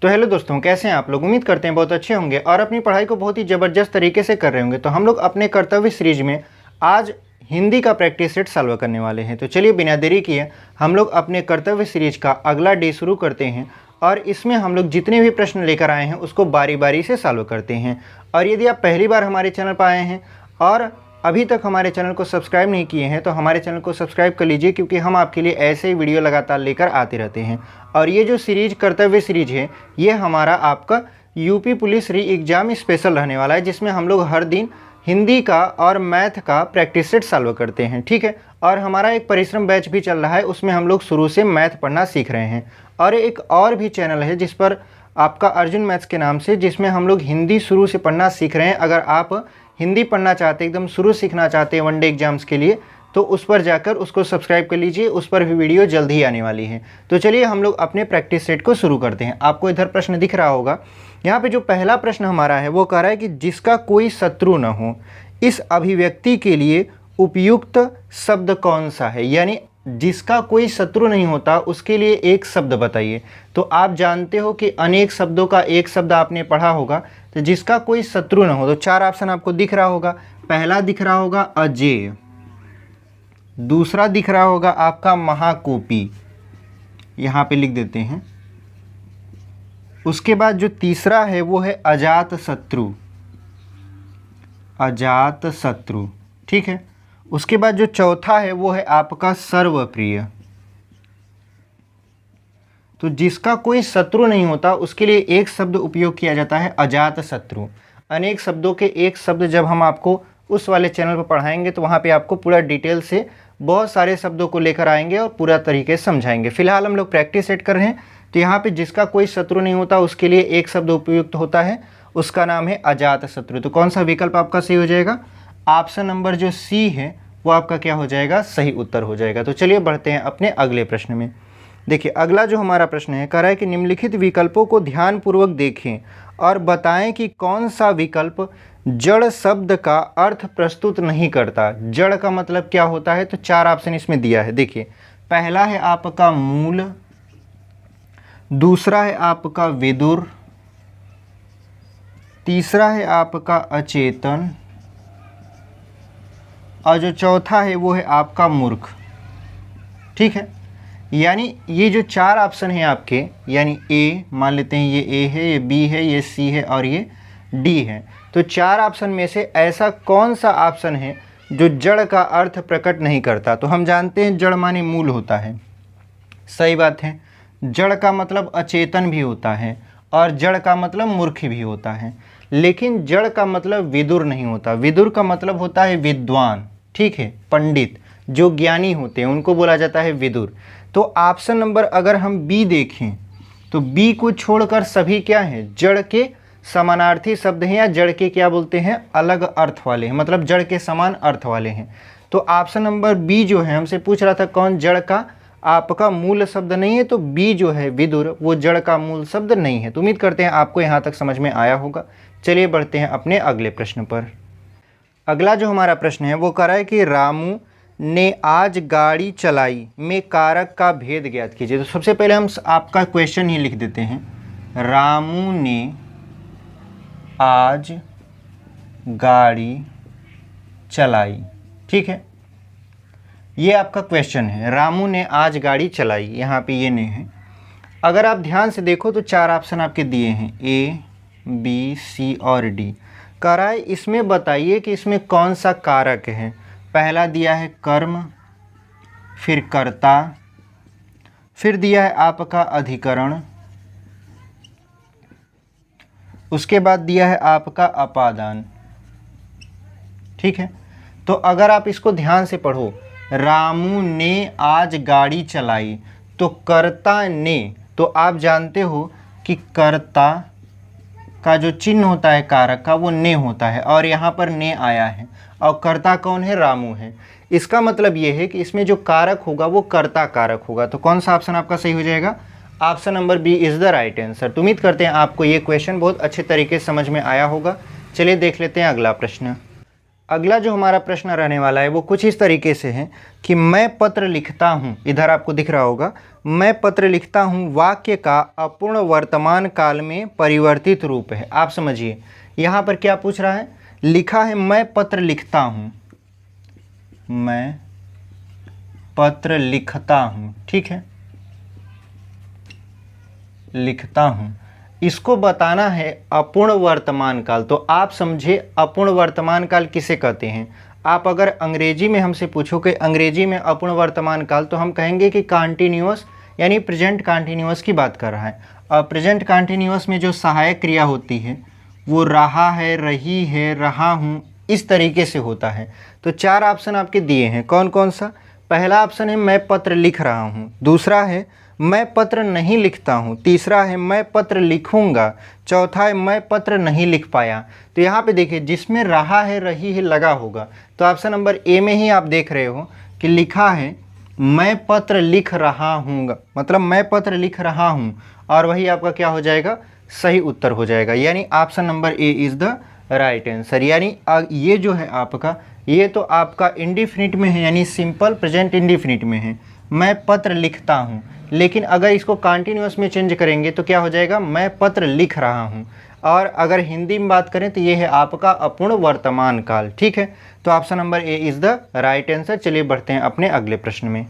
तो हेलो दोस्तों, कैसे हैं आप लोग। उम्मीद करते हैं बहुत अच्छे होंगे और अपनी पढ़ाई को बहुत ही ज़बरदस्त तरीके से कर रहे होंगे। तो हम लोग अपने कर्तव्य सीरीज में आज हिंदी का प्रैक्टिस सेट सॉल्व करने वाले हैं। तो चलिए बिना देरी किए हम लोग अपने कर्तव्य सीरीज का अगला डे शुरू करते हैं और इसमें हम लोग जितने भी प्रश्न लेकर आए हैं उसको बारी बारी से सॉल्व करते हैं। और यदि आप पहली बार हमारे चैनल पर आए हैं और अभी तक हमारे चैनल को सब्सक्राइब नहीं किए हैं तो हमारे चैनल को सब्सक्राइब कर लीजिए, क्योंकि हम आपके लिए ऐसे ही वीडियो लगातार लेकर आते रहते हैं। और ये जो सीरीज कर्तव्य सीरीज है ये हमारा आपका यूपी पुलिस री एग्ज़ाम स्पेशल रहने वाला है, जिसमें हम लोग हर दिन हिंदी का और मैथ का प्रैक्टिस सेट सॉल्व करते हैं। ठीक है। और हमारा एक परिश्रम बैच भी चल रहा है, उसमें हम लोग शुरू से मैथ पढ़ना सीख रहे हैं। और एक और भी चैनल है जिस पर आपका अर्जुन मैथ्स के नाम से, जिसमें हम लोग हिंदी शुरू से पढ़ना सीख रहे हैं। अगर आप हिंदी पढ़ना चाहते हैं, एकदम शुरू सीखना चाहते हैं वनडे एग्जाम्स के लिए, तो उस पर जाकर उसको सब्सक्राइब कर लीजिए। उस पर भी वीडियो जल्द ही आने वाली है। तो चलिए हम लोग अपने प्रैक्टिस सेट को शुरू करते हैं। आपको इधर प्रश्न दिख रहा होगा। यहाँ पे जो पहला प्रश्न हमारा है वो कह रहा है कि जिसका कोई शत्रु न हो, इस अभिव्यक्ति के लिए उपयुक्त शब्द कौन सा है। यानी जिसका कोई शत्रु नहीं होता उसके लिए एक शब्द बताइए। तो आप जानते हो कि अनेक शब्दों का एक शब्द आपने पढ़ा होगा। तो जिसका कोई शत्रु न हो, तो चार ऑप्शन आपको दिख रहा होगा। पहला दिख रहा होगा अजेय, दूसरा दिख रहा होगा आपका महाकोपी, यहाँ पे लिख देते हैं। उसके बाद जो तीसरा है वो है अजात शत्रु, अजात शत्रु। ठीक है। उसके बाद जो चौथा है वो है आपका सर्वप्रिय। तो जिसका कोई शत्रु नहीं होता उसके लिए एक शब्द उपयोग किया जाता है अजात शत्रु। अनेक शब्दों के एक शब्द जब हम आपको उस वाले चैनल पर पढ़ाएंगे तो वहाँ पे आपको पूरा डिटेल से बहुत सारे शब्दों को लेकर आएंगे और पूरा तरीके से समझाएंगे। फिलहाल हम लोग प्रैक्टिस सेट कर रहे हैं। तो यहाँ पे जिसका कोई शत्रु नहीं होता उसके लिए एक शब्द उपयुक्त होता है, उसका नाम है अजात शत्रु। तो कौन सा विकल्प आपका सही हो जाएगा? ऑप्शन नंबर जो सी है वो आपका क्या हो जाएगा? सही उत्तर हो जाएगा। तो चलिए बढ़ते हैं अपने अगले प्रश्न में। देखिए अगला जो हमारा प्रश्न है कह रहा है कि निम्नलिखित विकल्पों को ध्यानपूर्वक देखें और बताएं कि कौन सा विकल्प जड़ शब्द का अर्थ प्रस्तुत नहीं करता। जड़ का मतलब क्या होता है? तो चार ऑप्शन इसमें दिया है। देखिए पहला है आपका मूल, दूसरा है आपका विदुर, तीसरा है आपका अचेतन और जो चौथा है वो है आपका मूर्ख। ठीक है। यानी ये जो चार ऑप्शन हैं आपके, यानी ए मान लेते हैं, ये ए है, ये बी है, ये सी है और ये डी है। तो चार ऑप्शन में से ऐसा कौन सा ऑप्शन है जो जड़ का अर्थ प्रकट नहीं करता? तो हम जानते हैं जड़ माने मूल होता है। सही बात है। जड़ का मतलब अचेतन भी होता है और जड़ का मतलब मूर्ख भी होता है, लेकिन जड़ का मतलब विदुर नहीं होता। विदुर का मतलब होता है विद्वान। ठीक है। पंडित जो ज्ञानी होते हैं उनको बोला जाता है विदुर। तो ऑप्शन नंबर अगर हम बी देखें तो बी को छोड़कर सभी क्या हैं? जड़ के समानार्थी शब्द हैं, या जड़ के क्या बोलते हैं? अलग अर्थ वाले हैं, मतलब जड़ के समान अर्थ वाले हैं। तो ऑप्शन नंबर बी जो है, हमसे पूछ रहा था कौन जड़ का आपका मूल शब्द नहीं है, तो बी जो है विदुर वो जड़ का मूल शब्द नहीं है। तो उम्मीद करते हैं आपको यहाँ तक समझ में आया होगा। चलिए बढ़ते हैं अपने अगले प्रश्न पर। अगला जो हमारा प्रश्न है वो कह रहा है कि रामू ने आज गाड़ी चलाई में कारक का भेद ज्ञात कीजिए। तो सबसे पहले हम आपका क्वेश्चन ही लिख देते हैं। रामू ने आज गाड़ी चलाई। ठीक है। ये आपका क्वेश्चन है, रामू ने आज गाड़ी चलाई। यहाँ पे ये नहीं है। अगर आप ध्यान से देखो तो चार ऑप्शन आपके दिए हैं, ए बी सी और डी। कह रहा है इसमें बताइए कि इसमें कौन सा कारक है। पहला दिया है कर्म, फिर कर्ता, फिर दिया है आपका अधिकरण, उसके बाद दिया है आपका अपादान। ठीक है। तो अगर आप इसको ध्यान से पढ़ो, रामू ने आज गाड़ी चलाई, तो कर्ता ने, तो आप जानते हो कि कर्ता का जो चिन्ह होता है कारक का वो ने होता है, और यहाँ पर ने आया है और कर्ता कौन है? रामू है। इसका मतलब ये है कि इसमें जो कारक होगा वो कर्ता कारक होगा। तो कौन सा ऑप्शन आपका सही हो जाएगा? Option number B is the right answer. तो उम्मीद करते हैं आपको ये क्वेश्चन बहुत अच्छे तरीके से समझ में आया होगा। चलिए देख लेते हैं अगला प्रश्न। अगला जो हमारा प्रश्न रहने वाला है वो कुछ इस तरीके से है कि मैं पत्र लिखता हूँ, इधर आपको दिख रहा होगा, मैं पत्र लिखता हूँ वाक्य का अपूर्ण वर्तमान काल में परिवर्तित रूप है। आप समझिए यहाँ पर क्या पूछ रहा है, लिखा है मैं पत्र लिखता हूँ, मैं पत्र लिखता हूँ, ठीक है, लिखता हूँ, इसको बताना है अपूर्ण वर्तमान काल। तो आप समझे अपूर्ण वर्तमान काल किसे कहते हैं। आप अगर अंग्रेजी में हमसे पूछो कि अंग्रेजी में अपूर्ण वर्तमान काल, तो हम कहेंगे कि कॉन्टिन्यूअस यानी प्रेजेंट कॉन्टिन्यूअस की बात कर रहा है। और प्रेजेंट कॉन्टिन्यूअस में जो सहायक क्रिया होती है वो रहा है, रही है, रहा हूँ, इस तरीके से होता है। तो 4 ऑप्शन आपके दिए हैं, कौन कौन सा। पहला ऑप्शन है मैं पत्र लिख रहा हूँ, दूसरा है मैं पत्र नहीं लिखता हूँ, तीसरा है मैं पत्र लिखूंगा, चौथा है मैं पत्र नहीं लिख पाया। तो यहाँ पे देखिए जिसमें रहा है, रही है, लगा होगा, तो ऑप्शन नंबर ए में ही आप देख रहे हो कि लिखा है मैं पत्र लिख रहा हूँ, मतलब मैं पत्र लिख रहा हूँ, और वही आपका क्या हो जाएगा, सही उत्तर हो जाएगा। यानी option number A is the right answer. यानी ये जो है आपका, ये तो आपका इंडिफिनिट में है, यानी सिंपल प्रेजेंट इंडिफिनिट में है, मैं पत्र लिखता हूँ। लेकिन अगर इसको कॉन्टिन्यूअस में चेंज करेंगे तो क्या हो जाएगा, मैं पत्र लिख रहा हूँ। और अगर हिंदी में बात करें तो ये है आपका अपूर्ण वर्तमान काल, ठीक है। तो option number A is the right answer. चलिए बढ़ते हैं अपने अगले प्रश्न में।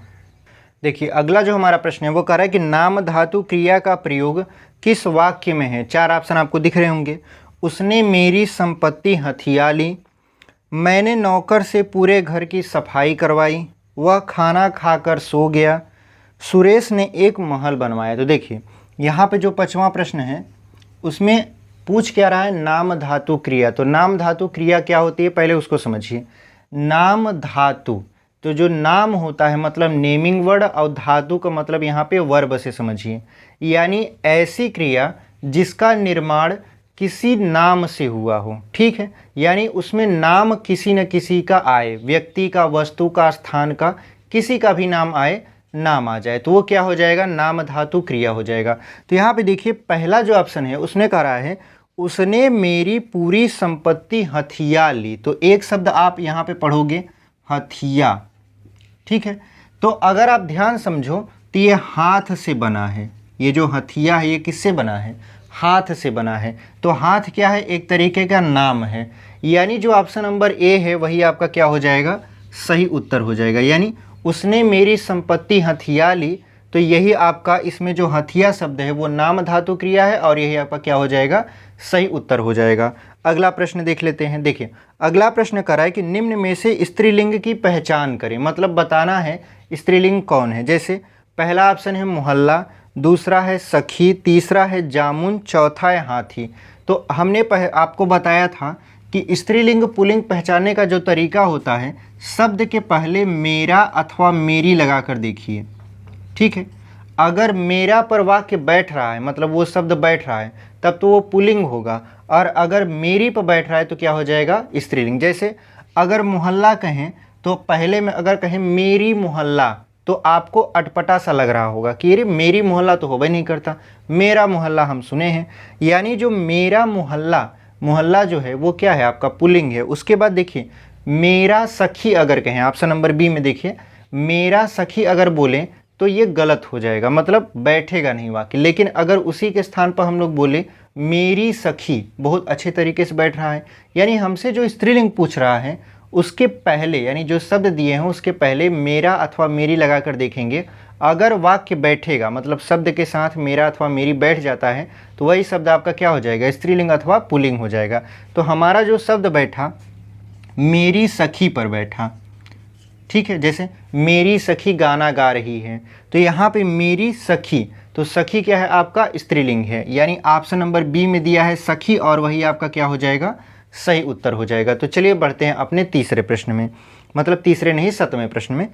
देखिए अगला जो हमारा प्रश्न है वो कह रहा है कि नाम धातु क्रिया का प्रयोग किस वाक्य में है। 4 ऑप्शन आपको दिख रहे होंगे। उसने मेरी संपत्ति हथिया ली, मैंने नौकर से पूरे घर की सफाई करवाई, वह खाना खाकर सो गया, सुरेश ने एक महल बनवाया। तो देखिए यहाँ पे जो 5वां प्रश्न है उसमें पूछ क्या रहा है, नाम धातु क्रिया। तो नाम धातु क्रिया क्या होती है पहले उसको समझिए। नाम धातु, तो जो नाम होता है मतलब नेमिंग वर्ड, और धातु का मतलब यहाँ पे वर्ब से समझिए। यानी ऐसी क्रिया जिसका निर्माण किसी नाम से हुआ हो, ठीक है। यानी उसमें नाम किसी न किसी का आए, व्यक्ति का, वस्तु का, स्थान का, किसी का भी नाम आए, नाम आ जाए, तो वो क्या हो जाएगा, नाम धातु क्रिया हो जाएगा। तो यहाँ पे देखिए पहला जो ऑप्शन है उसने कहा रहा है उसने मेरी पूरी संपत्ति हथिया ली। तो एक शब्द आप यहाँ पे पढ़ोगे हथिया, ठीक है। तो अगर आप ध्यान समझो तो ये हाथ से बना है, ये जो हथिया है ये किससे बना है, हाथ से बना है। तो हाथ क्या है, एक तरीके का नाम है। यानी जो ऑप्शन नंबर ए है वही आपका क्या हो जाएगा, सही उत्तर हो जाएगा। यानी उसने मेरी संपत्ति हथिया ली, तो यही आपका इसमें जो हथिया शब्द है वो नाम धातु क्रिया है, और यही आपका क्या हो जाएगा, सही उत्तर हो जाएगा। अगला प्रश्न देख लेते हैं। देखिए अगला प्रश्न करा है कि निम्न में से स्त्रीलिंग की पहचान करें, मतलब बताना है स्त्रीलिंग कौन है। जैसे पहला ऑप्शन है मोहल्ला, दूसरा है सखी, तीसरा है जामुन, चौथा है हाथी। तो हमने आपको बताया था कि स्त्रीलिंग पुल्लिंग पहचानने का जो तरीका होता है, शब्द के पहले मेरा अथवा मेरी लगा कर देखिए, ठीक है। अगर मेरा पर वाक्य बैठ रहा है, मतलब वो शब्द बैठ रहा है, तब तो वो पुल्लिंग होगा। और अगर मेरी पर बैठ रहा है तो क्या हो जाएगा, स्त्रीलिंग। जैसे अगर मोहल्ला कहें तो पहले में अगर कहें मेरी मोहल्ला, तो आपको अटपटा सा लग रहा होगा कि अरे मेरी मोहल्ला तो होबे नहीं करता, मेरा मोहल्ला हम सुने हैं। यानी जो मेरा मोहल्ला, मोहल्ला जो है वो क्या है आपका, पुल्लिंग है। उसके बाद देखिए मेरा सखी अगर कहें, ऑप्शन नंबर बी में देखिए मेरा सखी अगर बोलें तो ये गलत हो जाएगा, मतलब बैठेगा नहीं वाक्य। लेकिन अगर उसी के स्थान पर हम लोग बोले मेरी सखी, बहुत अच्छे तरीके से बैठ रहा है। यानी हमसे जो स्त्रीलिंग पूछ रहा है उसके पहले, यानी जो शब्द दिए हैं उसके पहले मेरा अथवा मेरी लगा कर देखेंगे। अगर वाक्य बैठेगा, मतलब शब्द के साथ मेरा अथवा मेरी बैठ जाता है, तो वही शब्द आपका क्या हो जाएगा, स्त्रीलिंग अथवा पुल्लिंग हो जाएगा। तो हमारा जो शब्द बैठा मेरी सखी पर बैठा, ठीक है। जैसे मेरी सखी गाना गा रही है, तो यहाँ पे मेरी सखी, तो सखी क्या है आपका, स्त्रीलिंग है। यानी ऑप्शन नंबर बी में दिया है सखी, और वही आपका क्या हो जाएगा, सही उत्तर हो जाएगा। तो चलिए बढ़ते हैं अपने तीसरे प्रश्न में, मतलब तीसरे नहीं 7वें प्रश्न में।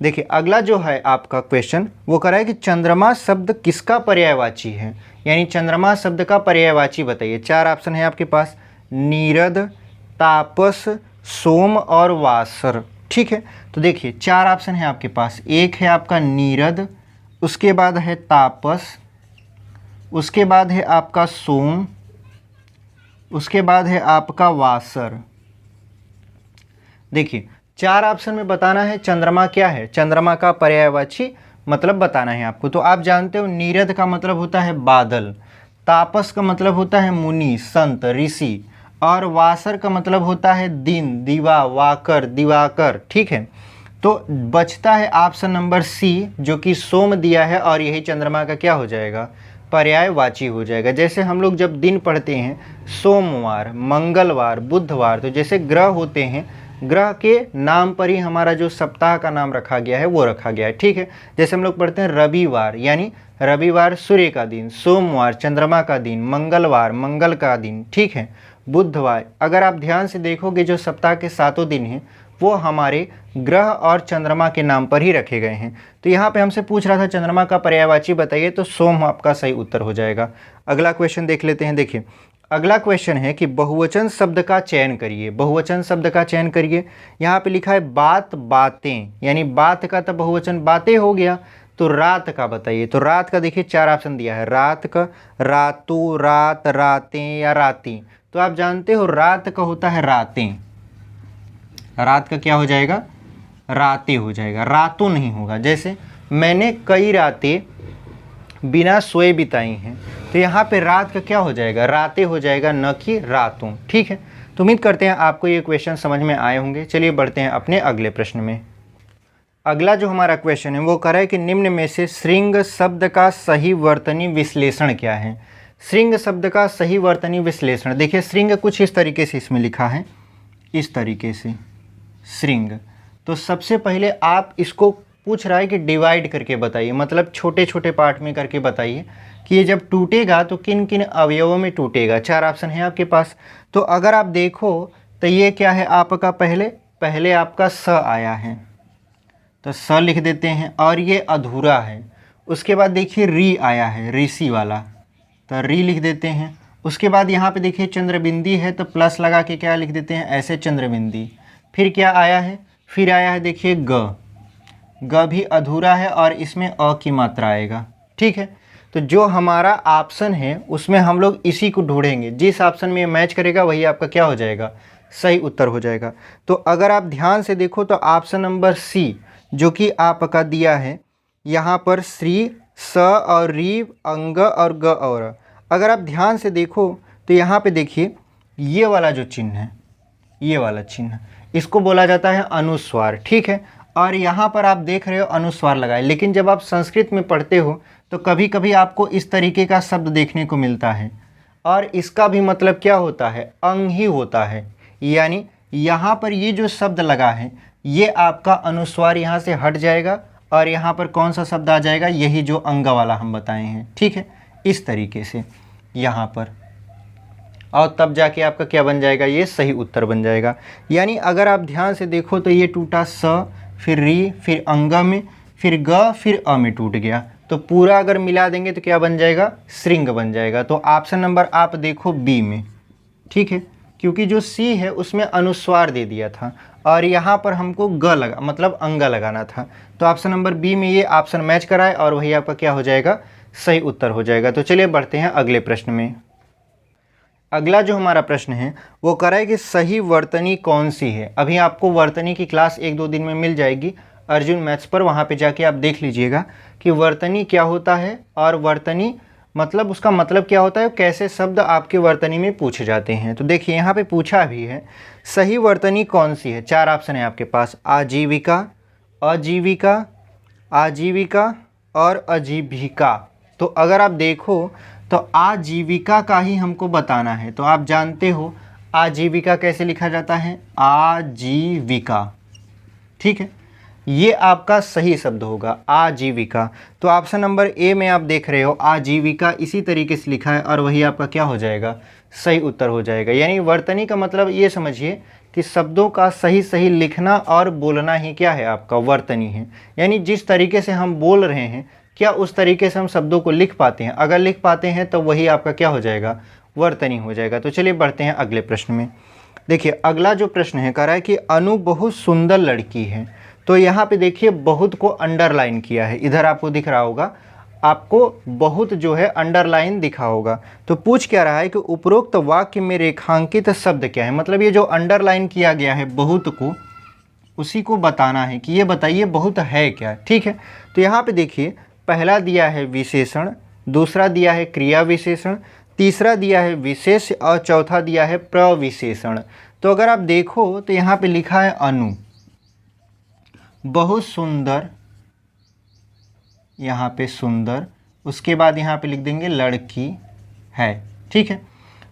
देखिए अगला जो है आपका क्वेश्चन वो कह रहा है कि चंद्रमा शब्द किसका पर्यायवाची है। यानी चंद्रमा शब्द का पर्यायवाची बताइए। 4 ऑप्शन है आपके पास, नीरद, तापस, सोम और वासर, ठीक है। तो देखिए 4 ऑप्शन है आपके पास। एक है आपका नीरद, उसके बाद है तापस, उसके बाद है आपका सोम, उसके बाद है आपका वासर। देखिए 4 ऑप्शन में बताना है चंद्रमा क्या है, चंद्रमा का पर्यायवाची मतलब बताना है आपको। तो आप जानते हो नीरद का मतलब होता है बादल, तापस का मतलब होता है मुनि संत ऋषि, और वासर का मतलब होता है दिन दिवा वाकर दिवाकर। ठीक है, तो बचता है ऑप्शन नंबर सी जो कि सोम दिया है, और यही चंद्रमा का क्या हो जाएगा, पर्यायवाची हो जाएगा। जैसे हम लोग जब दिन पढ़ते हैं सोमवार मंगलवार बुधवार, तो जैसे ग्रह होते हैं, ग्रह के नाम पर ही हमारा जो सप्ताह का नाम रखा गया है वो रखा गया है। ठीक है, जैसे हम लोग पढ़ते हैं रविवार, यानी रविवार सूर्य का दिन, सोमवार चंद्रमा का दिन, मंगलवार मंगल का दिन। ठीक है, बुधवार, अगर आप ध्यान से देखोगे जो सप्ताह के 7 दिन हैं वो हमारे ग्रह और चंद्रमा के नाम पर ही रखे गए हैं। तो यहाँ पे हमसे पूछ रहा था चंद्रमा का पर्यायवाची बताइए, तो सोम आपका सही उत्तर हो जाएगा। अगला क्वेश्चन देख लेते हैं। देखिए अगला क्वेश्चन है कि बहुवचन शब्द का चयन करिए, बहुवचन शब्द का चयन करिए। यहाँ पे लिखा है बात बातें, यानी बात का तो बहुवचन बातें हो गया, तो रात का बताइए। तो रात का देखिए 4 ऑप्शन दिया है, रात का, रातों, रात, रातें या राती। तो आप जानते हो रात का होता है रातें, रात का क्या हो जाएगा, रातें हो जाएगा, रातों नहीं होगा। जैसे मैंने कई रातें बिना सोए बिताई हैं, तो यहाँ पे रात का क्या हो जाएगा, रातें हो जाएगा, न कि रातों। ठीक है, तो उम्मीद करते हैं आपको ये क्वेश्चन समझ में आए होंगे। चलिए बढ़ते हैं अपने अगले प्रश्न में। अगला जो हमारा क्वेश्चन है वो कह रहा है कि निम्न में से श्रृंग शब्द का सही वर्तनी विश्लेषण क्या है। श्रृंग शब्द का सही वर्तनी विश्लेषण, देखिए श्रृंग कुछ इस तरीके से इसमें लिखा है, इस तरीके से श्रृंग। तो सबसे पहले आप इसको पूछ रहा है कि डिवाइड करके बताइए, मतलब छोटे छोटे पार्ट में करके बताइए कि ये जब टूटेगा तो किन किन अवयवों में टूटेगा। 4 ऑप्शन है आपके पास। तो अगर आप देखो तो ये क्या है आपका, पहले आपका स आया है, तो स लिख देते हैं, और ये अधूरा है। उसके बाद देखिए री आया है, ऋषि वाला, तो री लिख देते हैं। उसके बाद यहाँ पे देखिए चंद्रबिंदी है, तो प्लस लगा के क्या लिख देते हैं, ऐसे चंद्रबिंदी। फिर क्या आया है, फिर आया है देखिए ग भी अधूरा है और इसमें अ की मात्रा आएगा। ठीक है, तो जो हमारा ऑप्शन है उसमें हम लोग इसी को ढूंढेंगे, जिस ऑप्शन में मैच करेगा वही आपका क्या हो जाएगा, सही उत्तर हो जाएगा। तो अगर आप ध्यान से देखो तो ऑप्शन नंबर सी जो कि आपका दिया है यहाँ पर श्री स और री अंग और ग और, अगर आप ध्यान से देखो तो यहाँ पे देखिए ये वाला जो चिन्ह है, ये वाला चिन्ह, इसको बोला जाता है अनुस्वार। ठीक है, और यहाँ पर आप देख रहे हो अनुस्वार लगाए, लेकिन जब आप संस्कृत में पढ़ते हो तो कभी कभी आपको इस तरीके का शब्द देखने को मिलता है, और इसका भी मतलब क्या होता है, अंग ही होता है। यानी यहाँ पर ये जो शब्द लगा है ये आपका अनुस्वार यहाँ से हट जाएगा, और यहाँ पर कौन सा शब्द आ जाएगा, यही जो अंग वाला हम बताए हैं। ठीक है, इस तरीके से यहाँ पर, और तब जाके आपका क्या बन जाएगा, ये सही उत्तर बन जाएगा। यानी अगर आप ध्यान से देखो तो ये टूटा स, फिर री, फिर अंग में, फिर ग, फिर अ में टूट गया, तो पूरा अगर मिला देंगे तो क्या बन जाएगा, श्रृंग बन जाएगा। तो ऑप्शन नंबर आप देखो बी में। ठीक है, क्योंकि जो सी है उसमें अनुस्वार दे दिया था और यहाँ पर हमको ग लगा, मतलब अंग लगाना था, तो ऑप्शन नंबर बी में ये ऑप्शन मैच कराए और वही आपका क्या हो जाएगा, सही उत्तर हो जाएगा। तो चलिए बढ़ते हैं अगले प्रश्न में। अगला जो हमारा प्रश्न है वो कह रहा है कि सही वर्तनी कौन सी है। अभी आपको वर्तनी की क्लास 1-2 दिन में मिल जाएगी अर्जुन मैथ्स पर, वहाँ पे जाके आप देख लीजिएगा कि वर्तनी क्या होता है और वर्तनी मतलब उसका मतलब क्या होता है, कैसे शब्द आपके वर्तनी में पूछे जाते हैं। तो देखिए यहाँ पे पूछा भी है सही वर्तनी कौन सी है। 4 ऑप्शन है आपके पास, आजीविका, अजीविका, आजीविका और अजीविका। तो अगर आप देखो तो आजीविका का ही हमको बताना है। तो आप जानते हो आजीविका कैसे लिखा जाता है, आजीविका। ठीक है, ये आपका सही शब्द होगा आजीविका। तो ऑप्शन नंबर ए में आप देख रहे हो आजीविका इसी तरीके से लिखा है और वही आपका क्या हो जाएगा, सही उत्तर हो जाएगा। यानी वर्तनी का मतलब ये समझिए कि शब्दों का सही सही लिखना और बोलना ही क्या है, आपका वर्तनी है। यानी जिस तरीके से हम बोल रहे हैं क्या उस तरीके से हम शब्दों को लिख पाते हैं, अगर लिख पाते हैं तो वही आपका क्या हो जाएगा, वर्तनी हो जाएगा। तो चलिए बढ़ते हैं अगले प्रश्न में। देखिए अगला जो प्रश्न है कह रहा है कि अनु बहुत सुंदर लड़की है। तो यहाँ पे देखिए बहुत को अंडरलाइन किया है, इधर आपको दिख रहा होगा, आपको बहुत जो है अंडरलाइन दिखा होगा। तो पूछ क्या रहा है कि उपरोक्त वाक्य में रेखांकित शब्द क्या है। मतलब ये जो अंडरलाइन किया गया है बहुत को, उसी को बताना है कि ये बताइए बहुत है क्या। ठीक है, तो यहाँ पे देखिए पहला दिया है विशेषण, दूसरा दिया है क्रिया विशेषण, तीसरा दिया है विशेष और चौथा दिया है प्रविशेषण। तो अगर आप देखो तो यहाँ पे लिखा है अनु, बहुत सुंदर, यहाँ पे सुंदर, उसके बाद यहाँ पे लिख देंगे लड़की है। ठीक है,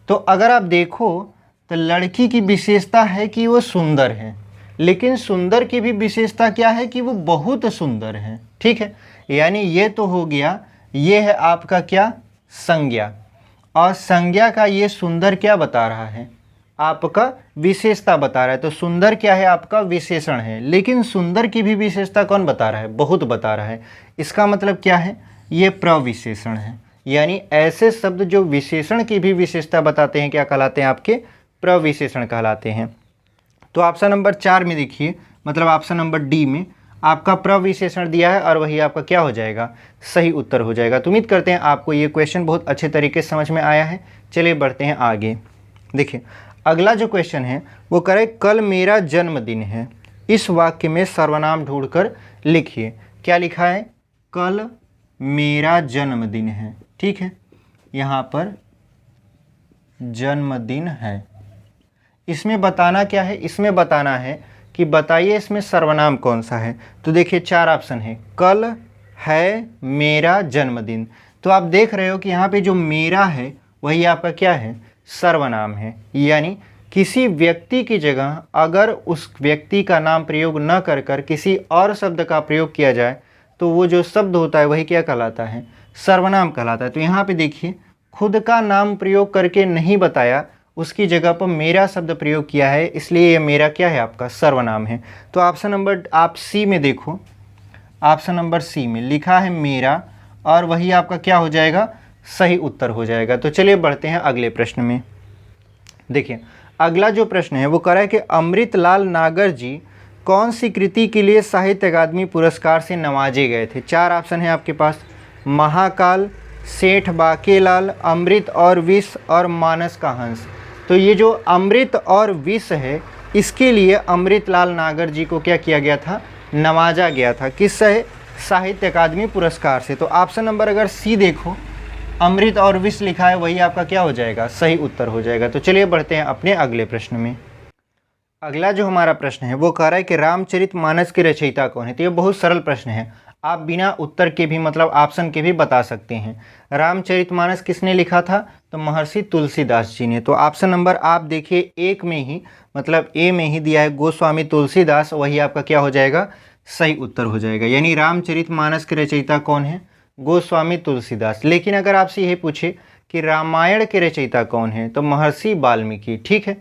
तो अगर आप देखो तो लड़की की विशेषता है कि वो सुंदर है, लेकिन सुंदर की भी विशेषता क्या है कि वो बहुत सुंदर है। ठीक है, यानी ये तो हो गया, ये है आपका क्या संज्ञा, और संज्ञा का ये सुंदर क्या बता रहा है, आपका विशेषता बता रहा है। तो सुंदर क्या है, आपका विशेषण है, लेकिन सुंदर की भी विशेषता कौन बता रहा है, बहुत बता रहा है। इसका मतलब क्या है, ये प्रविशेषण है। यानी ऐसे शब्द जो विशेषण की भी विशेषता बताते हैं क्या कहलाते हैं, आपके प्रविशेषण कहलाते हैं। तो ऑप्शन नंबर 4 में देखिए, मतलब ऑप्शन नंबर डी में आपका प्रविशेषण दिया है और वही आपका क्या हो जाएगा, सही उत्तर हो जाएगा। तो उम्मीद करते हैं आपको ये क्वेश्चन बहुत अच्छे तरीके से समझ में आया है। चलिए बढ़ते हैं आगे। देखिए अगला जो क्वेश्चन है वो करे कल मेरा जन्मदिन है, इस वाक्य में सर्वनाम ढूंढकर लिखिए। क्या लिखा है, कल मेरा जन्मदिन है। ठीक है, यहाँ पर जन्मदिन है, इसमें बताना क्या है, इसमें बताना है कि बताइए इसमें सर्वनाम कौन सा है। तो देखिए 4 ऑप्शन है, कल है मेरा जन्मदिन। तो आप देख रहे हो कि यहाँ पे जो मेरा है वही आपका क्या है, सर्वनाम है। यानी किसी व्यक्ति की जगह अगर उस व्यक्ति का नाम प्रयोग न कर कर किसी और शब्द का प्रयोग किया जाए तो वो जो शब्द होता है वही क्या कहलाता है, सर्वनाम कहलाता है। तो यहाँ पे देखिए खुद का नाम प्रयोग करके नहीं बताया, उसकी जगह पर मेरा शब्द प्रयोग किया है, इसलिए ये मेरा क्या है, आपका सर्वनाम है। तो ऑप्शन नंबर आप सी में देखो, ऑप्शन नंबर सी में लिखा है मेरा, और वही आपका क्या हो जाएगा, सही उत्तर हो जाएगा। तो चलिए बढ़ते हैं अगले प्रश्न में। देखिए अगला जो प्रश्न है वो कह रहा है कि अमृतलाल नागर जी कौन सी कृति के लिए साहित्य अकादमी पुरस्कार से नवाजे गए थे। 4 ऑप्शन है आपके पास, महाकाल, सेठ बाकेलाल, अमृत और विष और मानस का हंस। तो ये जो अमृत और विष है इसके लिए अमृतलाल नागर जी को क्या किया गया था, नवाजा गया था। किससे, साहित्य अकादमी पुरस्कार से। तो ऑप्शन नंबर अगर सी देखो, अमृत और विष लिखा है, वही आपका क्या हो जाएगा, सही उत्तर हो जाएगा। तो चलिए बढ़ते हैं अपने अगले प्रश्न में। अगला जो हमारा प्रश्न है वो कह रहा है कि रामचरितमानस के रचयिता कौन है। तो ये बहुत सरल प्रश्न है, आप बिना उत्तर के भी मतलब ऑप्शन के भी बता सकते हैं। रामचरितमानस किसने लिखा था, तो महर्षि तुलसीदास जी ने। तो ऑप्शन नंबर आप देखिए 1 में ही, मतलब ए में ही दिया है गोस्वामी तुलसीदास, वही आपका क्या हो जाएगा, सही उत्तर हो जाएगा। यानी रामचरितमानस के रचयिता कौन है, गोस्वामी तुलसीदास। लेकिन अगर आपसे यह पूछे कि रामायण के रचयिता कौन है, तो महर्षि वाल्मीकि। ठीक है,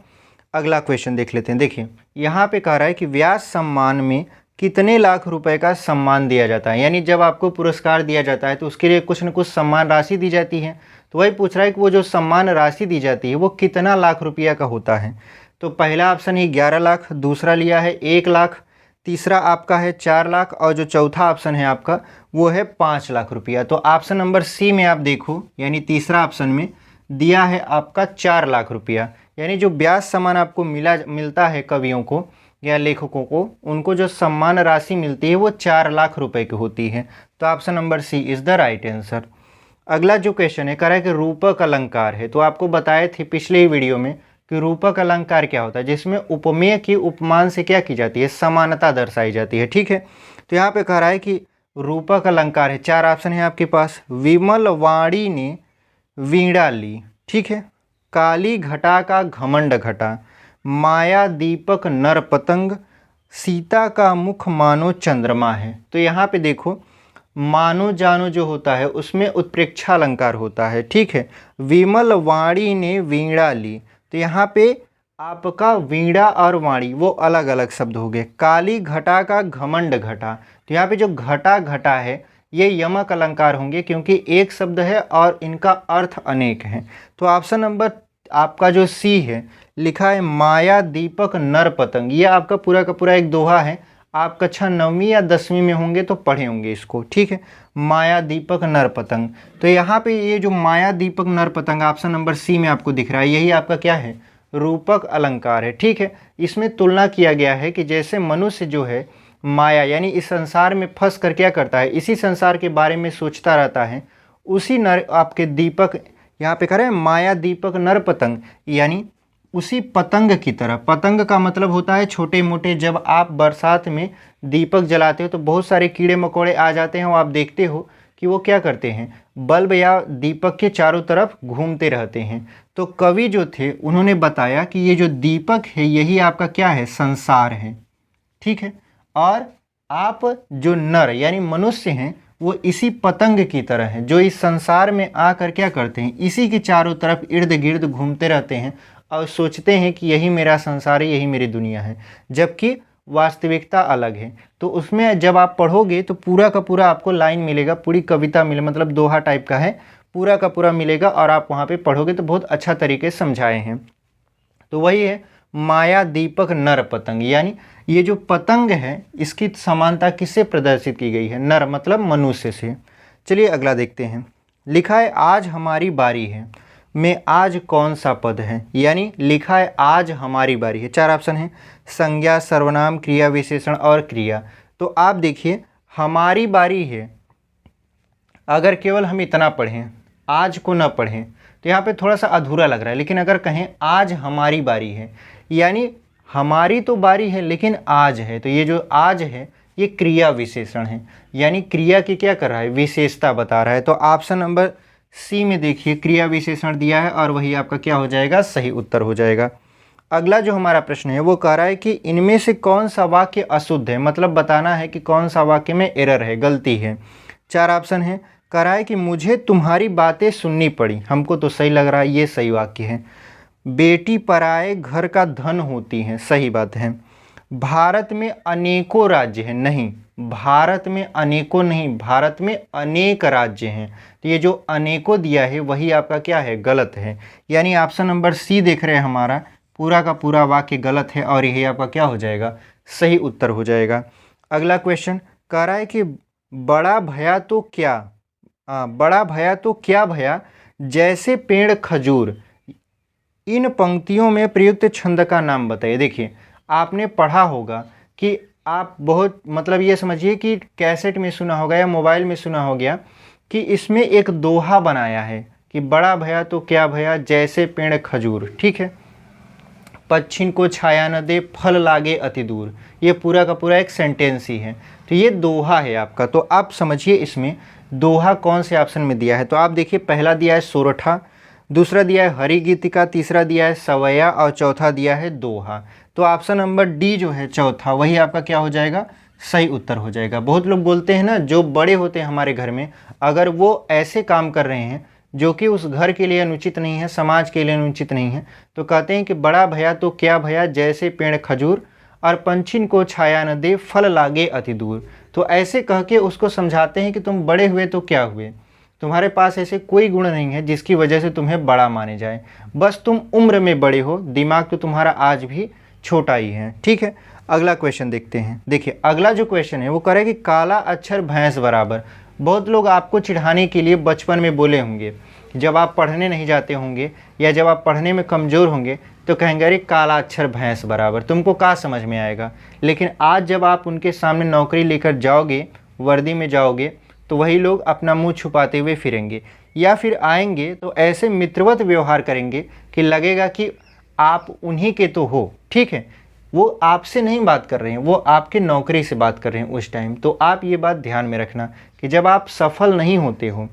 अगला क्वेश्चन देख लेते हैं। देखिए यहाँ पे कह रहा है कि व्यास सम्मान में कितने लाख रुपए का सम्मान दिया जाता है। यानी जब आपको पुरस्कार दिया जाता है तो उसके लिए कुछ न कुछ सम्मान राशि दी जाती है। तो वही पूछ रहा है कि वो जो सम्मान राशि दी जाती है वो कितना लाख रुपया का होता है। तो पहला ऑप्शन ही 11 लाख, दूसरा लिया है 1 लाख, तीसरा आपका है 4 लाख, और जो चौथा ऑप्शन है आपका वो है 5 लाख रुपया। तो ऑप्शन नंबर सी में आप देखो, यानी तीसरा ऑप्शन में दिया है आपका 4 लाख रुपया। यानी जो ब्याज सम्मान आपको मिलता है कवियों को या लेखकों को, उनको जो सम्मान राशि मिलती है वो 4 लाख रुपए की होती है। तो option number C is the right answer. अगला जो क्वेश्चन है कह रहा है कि रूपक अलंकार है। तो आपको बताए थे पिछले ही वीडियो में कि रूपक अलंकार क्या होता है, जिसमें उपमेय की उपमान से क्या की जाती है, समानता दर्शाई जाती है। ठीक है, तो यहाँ पे कह रहा है कि रूपक अलंकार है, 4 ऑप्शन है आपके पास। विमल वाणी ने वीणा ली, ठीक है, काली घटा का घमंड घटा, माया दीपक नर पतंग, सीता का मुख मानो चंद्रमा है। तो यहाँ पे देखो मानो जानो जो होता है उसमें उत्प्रेक्षा अलंकार होता है। ठीक है, विमल वाणी ने वीणा ली, तो यहाँ पे आपका वीणा और वाणी वो अलग अलग शब्द हो गए। काली घटा का घमंड घटा, तो यहाँ पे जो घटा घटा है ये यमक अलंकार होंगे क्योंकि एक शब्द है और इनका अर्थ अनेक है। तो ऑप्शन नंबर आपका जो सी है लिखा है माया दीपक नर पतंग, ये आपका पूरा का पूरा एक दोहा है। आप कक्षा 9वीं या 10वीं में होंगे तो पढ़े होंगे इसको। ठीक है, माया दीपक नर पतंग। तो यहाँ पे ये जो माया दीपक नर पतंग ऑप्शन नंबर सी में आपको दिख रहा है, यही आपका क्या है, रूपक अलंकार है। ठीक है, इसमें तुलना किया गया है कि जैसे मनुष्य जो है माया यानी इस संसार में फंस कर क्या करता है, इसी संसार के बारे में सोचता रहता है, उसी नर आपके दीपक यहाँ पे कह रहे हैं माया दीपक नर पतंग, यानी उसी पतंग की तरह। पतंग का मतलब होता है छोटे मोटे, जब आप बरसात में दीपक जलाते हो तो बहुत सारे कीड़े मकोड़े आ जाते हैं, वो आप देखते हो कि वो क्या करते हैं, बल्ब या दीपक के चारों तरफ घूमते रहते हैं। तो कवि जो थे उन्होंने बताया कि ये जो दीपक है यही आपका क्या है, संसार है। ठीक है, और आप जो नर यानी मनुष्य हैं वो इसी पतंग की तरह हैं, जो इस संसार में आकर क्या करते हैं, इसी के चारों तरफ इर्द गिर्द घूमते रहते हैं और सोचते हैं कि यही मेरा संसार है, यही मेरी दुनिया है, जबकि वास्तविकता अलग है। तो उसमें जब आप पढ़ोगे तो पूरा का पूरा आपको लाइन मिलेगा, पूरी कविता मिले, मतलब दोहा टाइप का है, पूरा का पूरा मिलेगा और आप वहाँ पे पढ़ोगे तो बहुत अच्छा तरीके से समझाए हैं। तो वही है माया दीपक नर पतंग, यानी ये जो पतंग है इसकी समानता किससे प्रदर्शित की गई है, नर मतलब मनुष्य से। चलिए अगला देखते हैं। लिखा है आज हमारी बारी है, में आज कौन सा पद है, यानी लिखा है आज हमारी बारी है। चार ऑप्शन है, संज्ञा, सर्वनाम, क्रिया विशेषण और क्रिया। तो आप देखिए हमारी बारी है, अगर केवल हम इतना पढ़ें, आज को न पढ़ें तो यहाँ पे थोड़ा सा अधूरा लग रहा है, लेकिन अगर कहें आज हमारी बारी है, यानी हमारी तो बारी है लेकिन आज है, तो ये जो आज है ये क्रिया विशेषण है, यानी क्रिया की क्या कर रहा है, विशेषता बता रहा है। तो ऑप्शन नंबर सी में देखिए क्रिया विशेषण दिया है और वही आपका क्या हो जाएगा, सही उत्तर हो जाएगा। अगला जो हमारा प्रश्न है वो कह रहा है कि इनमें से कौन सा वाक्य अशुद्ध है, मतलब बताना है कि कौन सा वाक्य में एरर है, गलती है। चार ऑप्शन है, कह रहा है कि मुझे तुम्हारी बातें सुननी पड़ी, हमको तो सही लग रहा है, ये सही वाक्य है। बेटी पराए घर का धन होती है, सही बात है। भारत में अनेकों राज्य हैं, नहीं, भारत में अनेकों नहीं, भारत में अनेक राज्य हैं। तो ये जो अनेकों दिया है वही आपका क्या है, गलत है, यानी ऑप्शन नंबर सी देख रहे हैं हमारा पूरा का पूरा वाक्य गलत है और यही आपका क्या हो जाएगा, सही उत्तर हो जाएगा। अगला क्वेश्चन कह रहा है कि बड़ा भया तो क्या, बड़ा भया तो क्या भया जैसे पेड़ खजूर, इन पंक्तियों में प्रयुक्त छंद का नाम बताइए। देखिए आपने पढ़ा होगा कि आप बहुत मतलब ये समझिए कि कैसेट में सुना होगा या मोबाइल में सुना हो गया कि इसमें एक दोहा बनाया है कि बड़ा भया तो क्या भया जैसे पेड़ खजूर, ठीक है, पक्षिन को छाया न दे फल लागे अति दूर, ये पूरा का पूरा एक सेंटेंस ही है। तो ये दोहा है आपका, तो आप समझिए इसमें दोहा कौन से ऑप्शन में दिया है। तो आप देखिए पहला दिया है सोरठा, दूसरा दिया है हरिगीतिका, तीसरा दिया है सवैया और चौथा दिया है दोहा। तो ऑप्शन नंबर डी जो है चौथा, वही आपका क्या हो जाएगा, सही उत्तर हो जाएगा। बहुत लोग बोलते हैं ना, जो बड़े होते हैं हमारे घर में, अगर वो ऐसे काम कर रहे हैं जो कि उस घर के लिए अनुचित नहीं है, समाज के लिए अनुचित नहीं है, तो कहते हैं कि बड़ा भया तो क्या भया जैसे पेड़ खजूर और पंछिन को छाया न दे फल लागे अति दूर। तो ऐसे कह के उसको समझाते हैं कि तुम बड़े हुए तो क्या हुए, तुम्हारे पास ऐसे कोई गुण नहीं है जिसकी वजह से तुम्हें बड़ा माने जाए, बस तुम उम्र में बड़े हो, दिमाग तो तुम्हारा आज भी छोटा ही है। ठीक है, अगला क्वेश्चन देखते हैं। देखिए अगला जो क्वेश्चन है वो कह रहा है कि काला अक्षर भैंस बराबर। बहुत लोग आपको चिढ़ाने के लिए बचपन में बोले होंगे, जब आप पढ़ने नहीं जाते होंगे या जब आप पढ़ने में कमज़ोर होंगे तो कहेंगे अरे काला अक्षर भैंस बराबर, तुमको क्या समझ में आएगा। लेकिन आज जब आप उनके सामने नौकरी लेकर जाओगे, वर्दी में जाओगे, तो वही लोग अपना मुंह छुपाते हुए फिरेंगे या फिर आएंगे तो ऐसे मित्रवत व्यवहार करेंगे कि लगेगा कि आप उन्हीं के तो हो। ठीक है, वो आपसे नहीं बात कर रहे हैं, वो आपके नौकरी से बात कर रहे हैं उस टाइम। तो आप ये बात ध्यान में रखना कि जब आप सफल नहीं होते हो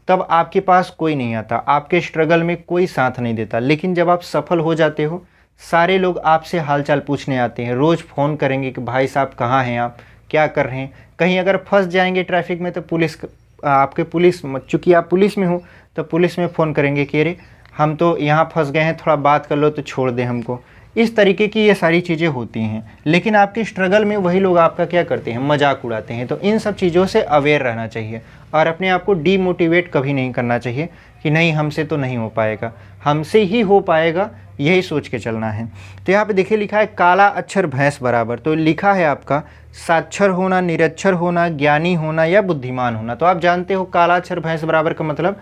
तब आपके पास कोई नहीं आता, आपके स्ट्रगल में कोई साथ नहीं देता, लेकिन जब आप सफल हो जाते हो सारे लोग आपसे हालचाल पूछने आते हैं, रोज़ फ़ोन करेंगे कि भाई साहब कहाँ हैं आप, क्या कर रहे हैं। कहीं अगर फंस जाएंगे ट्रैफिक में तो पुलिस आपके पुलिस, चूँकि आप पुलिस में हो तो पुलिस में फ़ोन करेंगे कि अरे हम तो यहाँ फंस गए हैं, थोड़ा बात कर लो तो छोड़ दें हमको। इस तरीके की ये सारी चीज़ें होती हैं, लेकिन आपके स्ट्रगल में वही लोग आपका क्या करते हैं, मजाक उड़ाते हैं। तो इन सब चीज़ों से अवेयर रहना चाहिए और अपने आप को डीमोटिवेट कभी नहीं करना चाहिए कि नहीं हमसे तो नहीं हो पाएगा, हमसे ही हो पाएगा, यही सोच के चलना है। तो यहाँ पे देखिए लिखा है काला अक्षर भैंस बराबर, तो लिखा है आपका साक्षर होना, निरक्षर होना, ज्ञानी होना या बुद्धिमान होना। तो आप जानते हो काला अक्षर भैंस बराबर का मतलब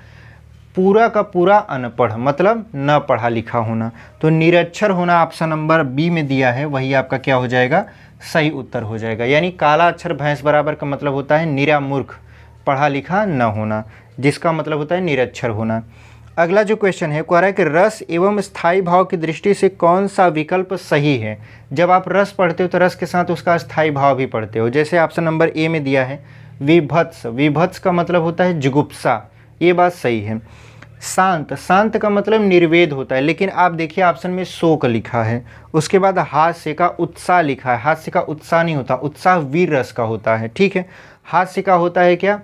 पूरा का पूरा अनपढ़ मतलब न पढ़ा लिखा होना। तो निरक्षर होना ऑप्शन नंबर बी में दिया है, वही आपका क्या हो जाएगा, सही उत्तर हो जाएगा। यानी काला अक्षर भैंस बराबर का मतलब होता है निरामूर्ख, पढ़ा लिखा न होना, जिसका मतलब होता है निरक्षर होना। अगला जो क्वेश्चन है कह रहा है कि रस एवं स्थायी भाव की दृष्टि से कौन सा विकल्प सही है। जब आप रस पढ़ते हो तो रस के साथ उसका स्थायी भाव भी पढ़ते हो। जैसे ऑप्शन नंबर ए में दिया है विभत्स, विभत्स का मतलब होता है जुगुप्सा, ये बात सही है। शांत, शांत का मतलब निर्वेद होता है, लेकिन आप देखिए ऑप्शन में शोक लिखा है। उसके बाद हास्य का उत्साह लिखा है, हास्य का उत्साह नहीं होता, उत्साह वीर रस का होता है, ठीक है। हास्य का होता है क्या,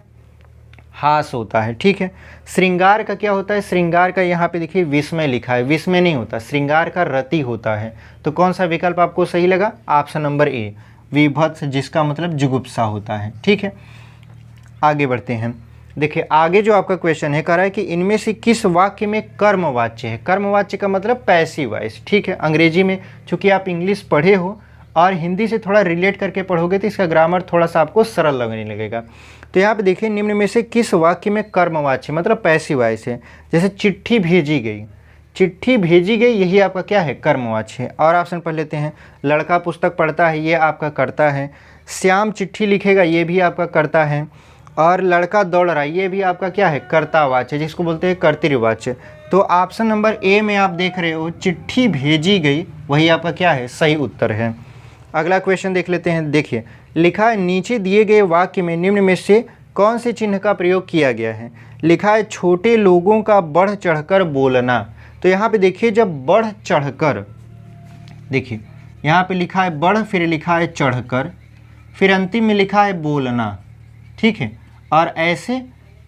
हास होता है, ठीक है। श्रृंगार का क्या होता है, श्रृंगार का यहाँ पे देखिए विस्मय लिखा है, विस्मय नहीं होता, श्रृंगार का रति होता है। तो कौन सा विकल्प आपको सही लगा, ऑप्शन नंबर ए विभत्स, जिसका मतलब जुगुप्सा होता है, ठीक है। आगे बढ़ते हैं। देखिए आगे जो आपका क्वेश्चन है कह रहा है कि इनमें से किस वाक्य में कर्मवाच्य है। कर्मवाच्य का मतलब पैसिव वॉइस, ठीक है। अंग्रेजी में चूंकि आप इंग्लिश पढ़े हो और हिंदी से थोड़ा रिलेट करके पढ़ोगे तो इसका ग्रामर थोड़ा सा आपको सरल लगने लगेगा। तो यहाँ पे देखिए निम्न में से किस वाक्य में कर्मवाच्य मतलब पैसिव वॉइस है। जैसे चिट्ठी भेजी गई, चिट्ठी भेजी गई, यही आपका क्या है, कर्मवाच्य है। और ऑप्शन पढ़ लेते हैं, लड़का पुस्तक पढ़ता है, ये आपका कर्ता है। श्याम चिट्ठी लिखेगा, ये भी आपका कर्ता है। और लड़का दौड़ रहा है, ये भी आपका क्या है, कर्तावाच्य, जिसको बोलते हैं कर्तृवाच्य। तो ऑप्शन नंबर ए में आप देख रहे हो चिट्ठी भेजी गई, वही आपका क्या है, सही उत्तर है। अगला क्वेश्चन देख लेते हैं। देखिए लिखा है नीचे दिए गए वाक्य में निम्न में से कौन से चिन्ह का प्रयोग किया गया है। लिखा है छोटे लोगों का बढ़ चढ़कर बोलना। तो यहाँ पे देखिए जब बढ़ चढ़कर, देखिए यहाँ पे लिखा है बढ़, फिर लिखा है चढ़कर, फिर अंतिम में लिखा है बोलना, ठीक है। और ऐसे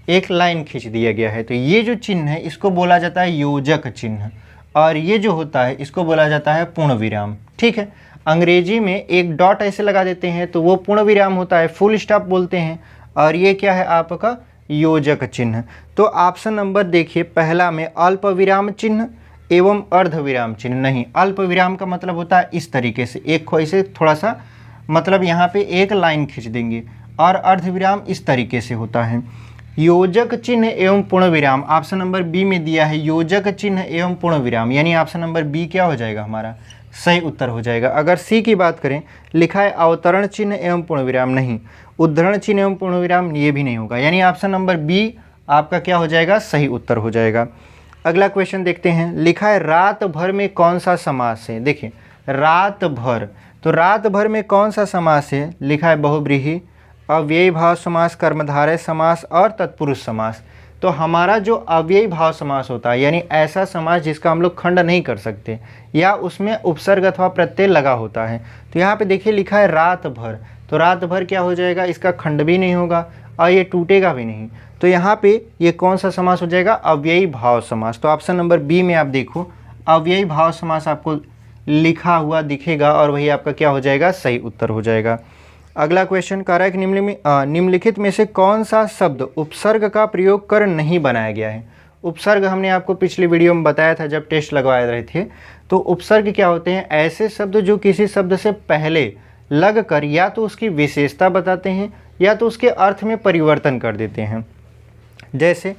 एक लाइन खींच दिया गया है। तो ये जो चिन्ह है इसको बोला जाता है योजक चिन्ह, और ये जो होता है इसको बोला जाता है पूर्ण विराम, ठीक है। अंग्रेजी में एक डॉट ऐसे लगा देते हैं तो वो पूर्ण विराम होता है, फुल स्टॉप बोलते हैं, और ये क्या है आपका योजक चिन्ह। तो ऑप्शन नंबर देखिए पहला में अल्प विराम चिन्ह एवं अर्ध विराम चिन्ह नहीं। अल्प विराम का मतलब होता है इस तरीके से, एक को ऐसे थोड़ा सा मतलब यहाँ पे एक लाइन खींच देंगे, और अर्धविराम इस तरीके से होता है। योजक चिन्ह एवं पूर्ण विराम ऑप्शन नंबर बी में दिया है, योजक चिन्ह एवं पूर्ण विराम, यानी ऑप्शन नंबर बी क्या हो जाएगा, हमारा सही उत्तर हो जाएगा। अगर सी की बात करें, लिखा है अवतरण चिन्ह एवं पूर्ण विराम, नहीं। उद्धरण चिन्ह एवं पूर्ण विराम, ये भी नहीं होगा, यानी ऑप्शन नंबर बी आपका क्या हो जाएगा, सही उत्तर हो जाएगा। अगला क्वेश्चन देखते हैं। लिखा है रात भर में कौन सा समास है। देखिए रात भर, तो रात भर में कौन सा समास है। लिखा है बहुव्रीहि, अव्ययी भाव समास, कर्मधारय समास और तत्पुरुष समास। तो हमारा जो अव्ययी भाव समास होता है, यानी ऐसा समास जिसका हम लोग खंड नहीं कर सकते या उसमें उपसर्ग अथवा प्रत्यय लगा होता है। तो यहाँ पे देखिए लिखा है रात भर, तो रात भर क्या हो जाएगा, इसका खंड भी नहीं होगा और ये टूटेगा भी नहीं। तो यहाँ पे ये कौन सा समास हो जाएगा, अव्ययी भाव समास। तो ऑप्शन नंबर बी में आप देखो अव्ययी भाव समास आपको लिखा हुआ दिखेगा, और वही आपका क्या हो जाएगा, सही उत्तर हो जाएगा। अगला क्वेश्चन कह रहा है कि निम्नलिखित में से कौन सा शब्द उपसर्ग का प्रयोग कर नहीं बनाया गया है। उपसर्ग हमने आपको पिछली वीडियो में बताया था जब टेस्ट लगवाए रहे थे। तो उपसर्ग क्या होते हैं, ऐसे शब्द जो किसी शब्द से पहले लग कर या तो उसकी विशेषता बताते हैं या तो उसके अर्थ में परिवर्तन कर देते हैं। जैसे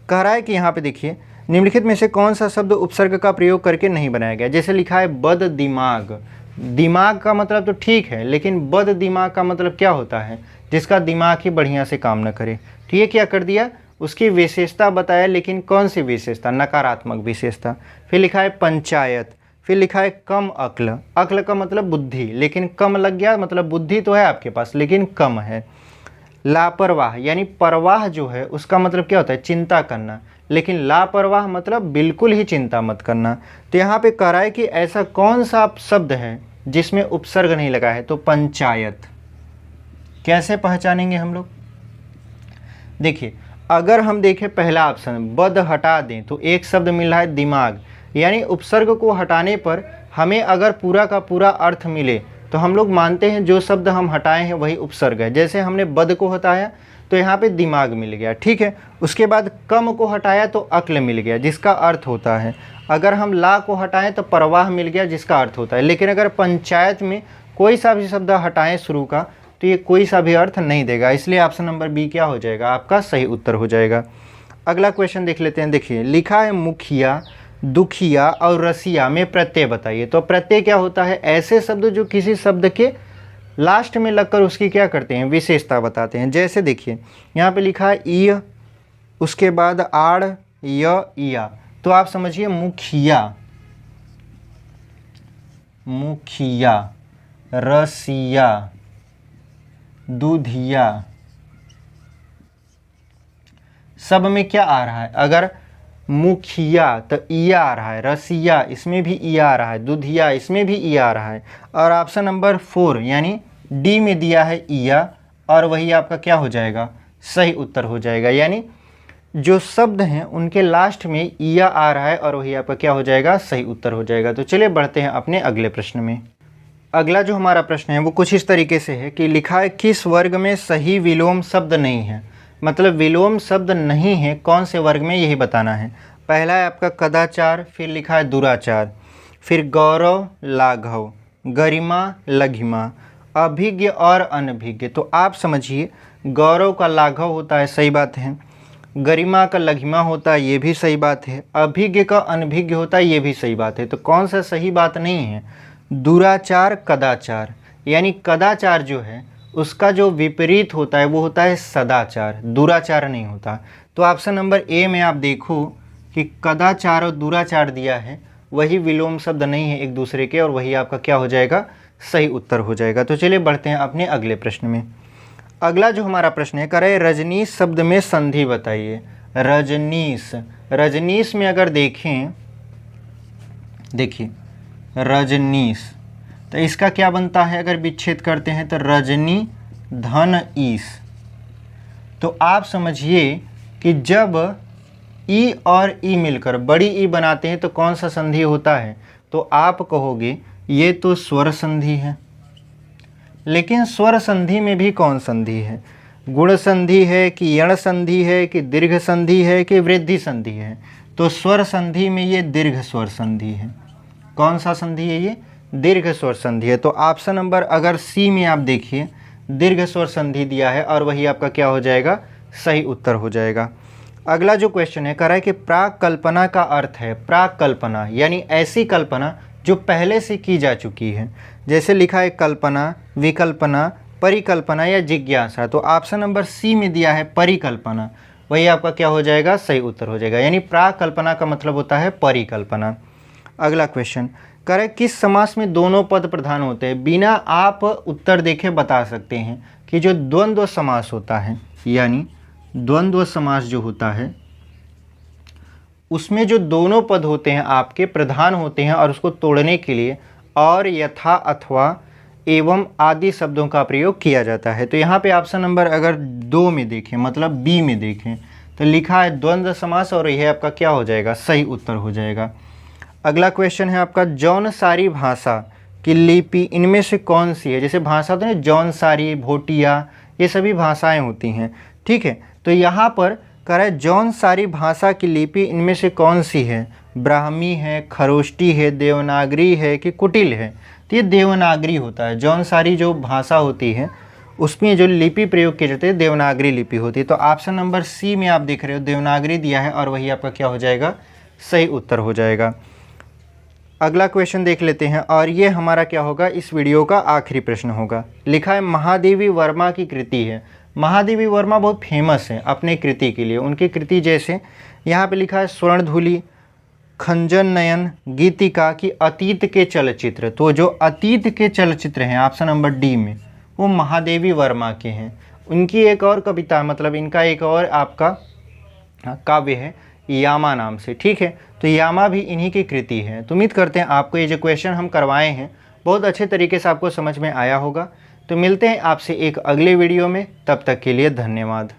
कह रहा है कि यहाँ पे देखिए निम्नलिखित में से कौन सा शब्द उपसर्ग का प्रयोग करके नहीं बनाया गया। जैसे लिखा है बद दिमाग, दिमाग का मतलब तो ठीक है, लेकिन बद दिमाग का मतलब क्या होता है, जिसका दिमाग ही बढ़िया से काम न करे। तो ये क्या कर दिया, उसकी विशेषता बताया, लेकिन कौन सी विशेषता, नकारात्मक विशेषता। फिर लिखा है पंचायत, फिर लिखा है कम अक्ल, अक्ल का मतलब बुद्धि, लेकिन कम लग गया, मतलब बुद्धि तो है आपके पास लेकिन कम है। लापरवाह, यानी परवाह जो है उसका मतलब क्या होता है, चिंता करना, लेकिन लापरवाह मतलब बिल्कुल ही चिंता मत करना। तो यहाँ पे कह रहा है कि ऐसा कौन सा शब्द है जिसमें उपसर्ग नहीं लगा है। तो पंचायत कैसे पहचानेंगे हम लोग, देखिए अगर हम देखें पहला ऑप्शन बद हटा दें तो एक शब्द मिल रहा है दिमाग, यानी उपसर्ग को हटाने पर हमें अगर पूरा का पूरा अर्थ मिले तो हम लोग मानते हैं जो शब्द हम हटाए हैं वही उपसर्ग है। जैसे हमने बद को हटाया तो यहाँ पे दिमाग मिल गया, ठीक है। उसके बाद कम को हटाया तो अक्ल मिल गया जिसका अर्थ होता है। अगर हम ला को हटाएं तो परवाह मिल गया जिसका अर्थ होता है। लेकिन अगर पंचायत में कोई सा भी शब्द हटाएं शुरू का तो ये कोई सा भी अर्थ नहीं देगा, इसलिए ऑप्शन नंबर बी क्या हो जाएगा, आपका सही उत्तर हो जाएगा। अगला क्वेश्चन देख लेते हैं। देखिए लिखा है मुखिया, दुखिया और रसिया में प्रत्यय बताइए। तो प्रत्यय क्या होता है? ऐसे शब्द जो किसी शब्द के लास्ट में लगकर उसकी क्या करते हैं? विशेषता बताते हैं। जैसे देखिए यहाँ पे लिखा है इ, उसके बाद आड़, य, इया। तो आप समझिए मुखिया, मुखिया, रसिया, दूधिया, सब में क्या आ रहा है? अगर मुखिया तो इया आ रहा है, रसिया इसमें भी इया आ रहा है, दूधिया इसमें भी इया आ रहा है। और ऑप्शन नंबर 4 यानी डी में दिया है इया, और वही आपका क्या हो जाएगा? सही उत्तर हो जाएगा। यानी जो शब्द हैं उनके लास्ट में इया आ रहा है और वही आपका क्या हो जाएगा? सही उत्तर हो जाएगा। तो चलिए बढ़ते हैं अपने अगले प्रश्न में। अगला जो हमारा प्रश्न है वो कुछ इस तरीके से है कि लिखा है किस वर्ग में सही विलोम शब्द नहीं है। मतलब विलोम शब्द नहीं है कौन से वर्ग में, यही बताना है। पहला है आपका कदाचार, फिर लिखा है दुराचार, फिर गौरव, लाघव, गरिमा, लघिमा, अभिज्ञ और अनभिज्ञ। तो आप समझिए गौरव का लाघव होता है, सही बात है। गरिमा का लघिमा होता है, ये भी सही बात है। अभिज्ञ का अनभिज्ञ होता है, ये भी सही बात है। तो कौन सा सही बात नहीं है? दुराचार, कदाचार। यानी कदाचार जो है उसका जो विपरीत होता है वो होता है सदाचार, दुराचार नहीं होता। तो ऑप्शन नंबर ए में आप देखो कि कदाचार और दुराचार दिया है, वही विलोम शब्द नहीं है एक दूसरे के, और वही आपका क्या हो जाएगा? सही उत्तर हो जाएगा। तो चलिए बढ़ते हैं अपने अगले प्रश्न में। अगला जो हमारा प्रश्न है, करे रजनीश शब्द में संधि बताइए। रजनीश, रजनीश में अगर देखें, देखिए रजनीश, तो इसका क्या बनता है? अगर विच्छेद करते हैं तो रजनी धन ईश। तो आप समझिए कि जब ई और ई मिलकर बड़ी ई बनाते हैं तो कौन सा संधि होता है? तो आप कहोगे ये तो स्वर संधि है। लेकिन स्वर संधि में भी कौन संधि है? गुण संधि है कि यण संधि है कि दीर्घ संधि है कि वृद्धि संधि है? तो स्वर संधि में ये दीर्घ स्वर संधि है। कौन सा संधि है? ये दीर्घ स्वर संधि है। तो ऑप्शन नंबर अगर सी में आप देखिए दीर्घ स्वर संधि दिया है और वही आपका क्या हो जाएगा? सही उत्तर हो जाएगा। अगला जो क्वेश्चन है कह रहा है कि प्राक कल्पना का अर्थ है। प्राक कल्पना यानी ऐसी कल्पना जो पहले से की जा चुकी है। जैसे लिखा है कल्पना, विकल्पना, परिकल्पना या जिज्ञासा। तो ऑप्शन नंबर सी में दिया है परिकल्पना, वही आपका क्या हो जाएगा? सही उत्तर हो जाएगा। यानी प्राक कल्पना का मतलब होता है परिकल्पना। अगला क्वेश्चन करें किस समास में दोनों पद प्रधान होते हैं? बिना आप उत्तर देखे बता सकते हैं कि जो द्वंद्व समास होता है, यानी द्वंद्व समास जो होता है उसमें जो दोनों पद होते हैं आपके प्रधान होते हैं, और उसको तोड़ने के लिए और, यथा, अथवा, एवं आदि शब्दों का प्रयोग किया जाता है। तो यहाँ पे ऑप्शन नंबर अगर 2 में देखें, मतलब बी में देखें, तो लिखा है द्वंद्व समास और यह आपका क्या हो जाएगा? सही उत्तर हो जाएगा। अगला क्वेश्चन है आपका जौनसारी भाषा की लिपि इनमें से कौन सी है? जैसे भाषा तो नहीं, जौनसारी, भोटिया, ये सभी भाषाएं होती हैं, ठीक है। तो यहाँ पर कह रहा है जौनसारी भाषा की लिपि इनमें से कौन सी है? ब्राह्मी है, खरोष्टी है, देवनागरी है कि कुटिल है? तो ये देवनागरी होता है। जौनसारी जो भाषा होती है उसमें जो लिपि प्रयोग किए जाते हैं देवनागरी लिपि होती है। तो ऑप्शन नंबर सी में आप देख रहे हो देवनागरी दिया है और वही आपका क्या हो जाएगा? सही उत्तर हो जाएगा। अगला क्वेश्चन देख लेते हैं और ये हमारा क्या होगा? इस वीडियो का आखिरी प्रश्न होगा। लिखा है महादेवी वर्मा की कृति है। महादेवी वर्मा बहुत फेमस है अपने कृति के लिए। उनकी कृति जैसे यहाँ पे लिखा है स्वर्णधूलि, खंजन नयन, गीतिका की अतीत के चलचित्र। तो जो अतीत के चलचित्र हैं ऑप्शन नंबर डी में, वो महादेवी वर्मा के हैं। उनकी एक और कविता, मतलब इनका एक और आपका काव्य है यामा नाम से, ठीक है। तो यामा भी इन्हीं की कृति है। तो उम्मीद करते हैं आपको ये जो क्वेश्चन हम करवाए हैं बहुत अच्छे तरीके से आपको समझ में आया होगा। तो मिलते हैं आपसे एक अगले वीडियो में, तब तक के लिए धन्यवाद।